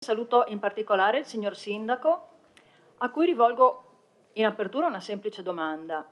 saluto in particolare il signor Sindaco, a cui rivolgo in apertura una semplice domanda.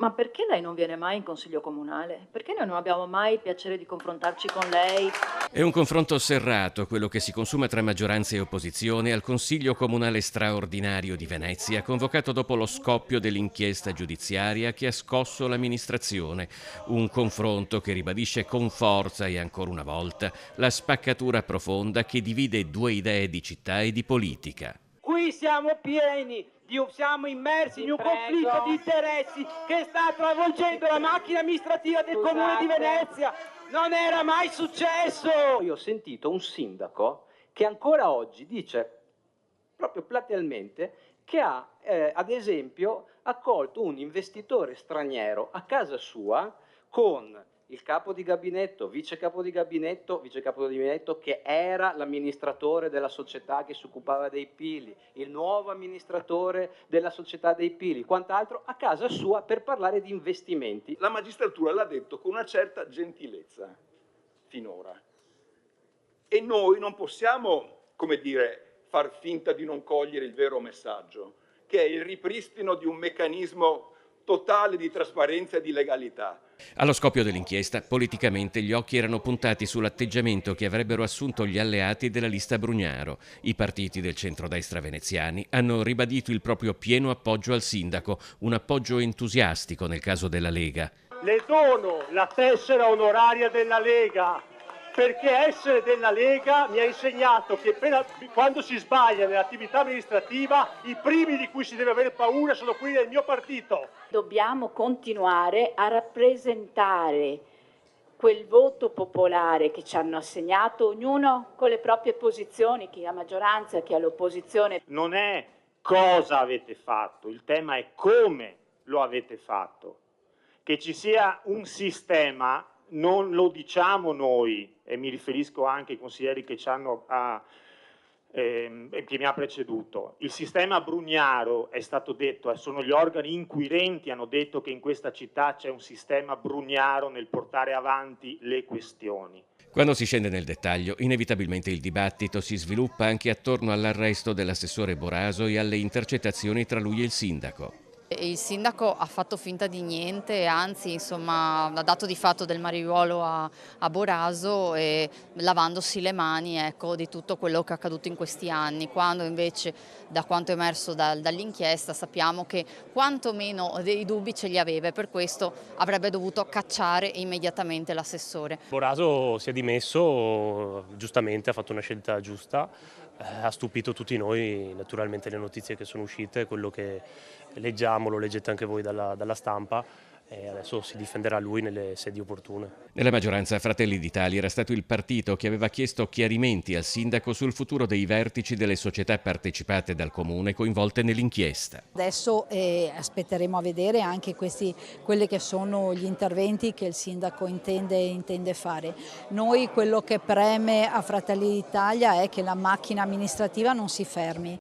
Ma perché lei non viene mai in Consiglio Comunale? Perché noi non abbiamo mai il piacere di confrontarci con lei? È un confronto serrato quello che si consuma tra maggioranza e opposizione al Consiglio Comunale straordinario di Venezia, convocato dopo lo scoppio dell'inchiesta giudiziaria che ha scosso l'amministrazione. Un confronto che ribadisce con forza e ancora una volta la spaccatura profonda che divide due idee di città e di politica. Qui siamo immersi in un conflitto di interessi che sta travolgendo la macchina amministrativa del Comune di Venezia. Non era mai successo! Io ho sentito un sindaco che ancora oggi dice, proprio platealmente, che ha, ad esempio, accolto un investitore straniero a casa sua con il capo di gabinetto, vice capo di gabinetto che era l'amministratore della società che si occupava dei pili, il nuovo amministratore della società dei pili, quant'altro, a casa sua per parlare di investimenti. La magistratura l'ha detto con una certa gentilezza, finora. E noi non possiamo, come dire, far finta di non cogliere il vero messaggio, che è il ripristino di un meccanismo totale di trasparenza e di legalità. Allo scoppio dell'inchiesta, politicamente gli occhi erano puntati sull'atteggiamento che avrebbero assunto gli alleati della lista Brugnaro. I partiti del centrodestra veneziani hanno ribadito il proprio pieno appoggio al sindaco, un appoggio entusiastico nel caso della Lega. Le dono la tessera onoraria della Lega, perché essere della Lega mi ha insegnato che quando si sbaglia nell'attività amministrativa i primi di cui si deve avere paura sono quelli del mio partito. Dobbiamo continuare a rappresentare quel voto popolare che ci hanno assegnato ognuno con le proprie posizioni, chi ha maggioranza, chi ha l'opposizione. Non è cosa avete fatto, il tema è come lo avete fatto. Che ci sia un sistema non lo diciamo noi, e mi riferisco anche ai consiglieri che mi ha preceduto. Il sistema Brugnaro è stato detto, sono gli organi inquirenti hanno detto che in questa città c'è un sistema Brugnaro nel portare avanti le questioni. Quando si scende nel dettaglio, inevitabilmente il dibattito si sviluppa anche attorno all'arresto dell'assessore Boraso e alle intercettazioni tra lui e il sindaco. Il sindaco ha fatto finta di niente, anzi insomma, ha dato di fatto del mariuolo a Boraso e lavandosi le mani, ecco, di tutto quello che è accaduto in questi anni, quando invece da quanto è emerso dall'inchiesta sappiamo che quantomeno dei dubbi ce li aveva e per questo avrebbe dovuto cacciare immediatamente l'assessore. Boraso si è dimesso, giustamente ha fatto una scelta giusta, ha stupito tutti noi, naturalmente le notizie che sono uscite, quello che leggiamo, lo leggete anche voi dalla stampa e adesso si difenderà lui nelle sedi opportune. Nella maggioranza Fratelli d'Italia era stato il partito che aveva chiesto chiarimenti al sindaco sul futuro dei vertici delle società partecipate dal comune coinvolte nell'inchiesta. Adesso aspetteremo a vedere anche quelli che sono gli interventi che il sindaco intende fare. Noi quello che preme a Fratelli d'Italia è che la macchina amministrativa non si fermi,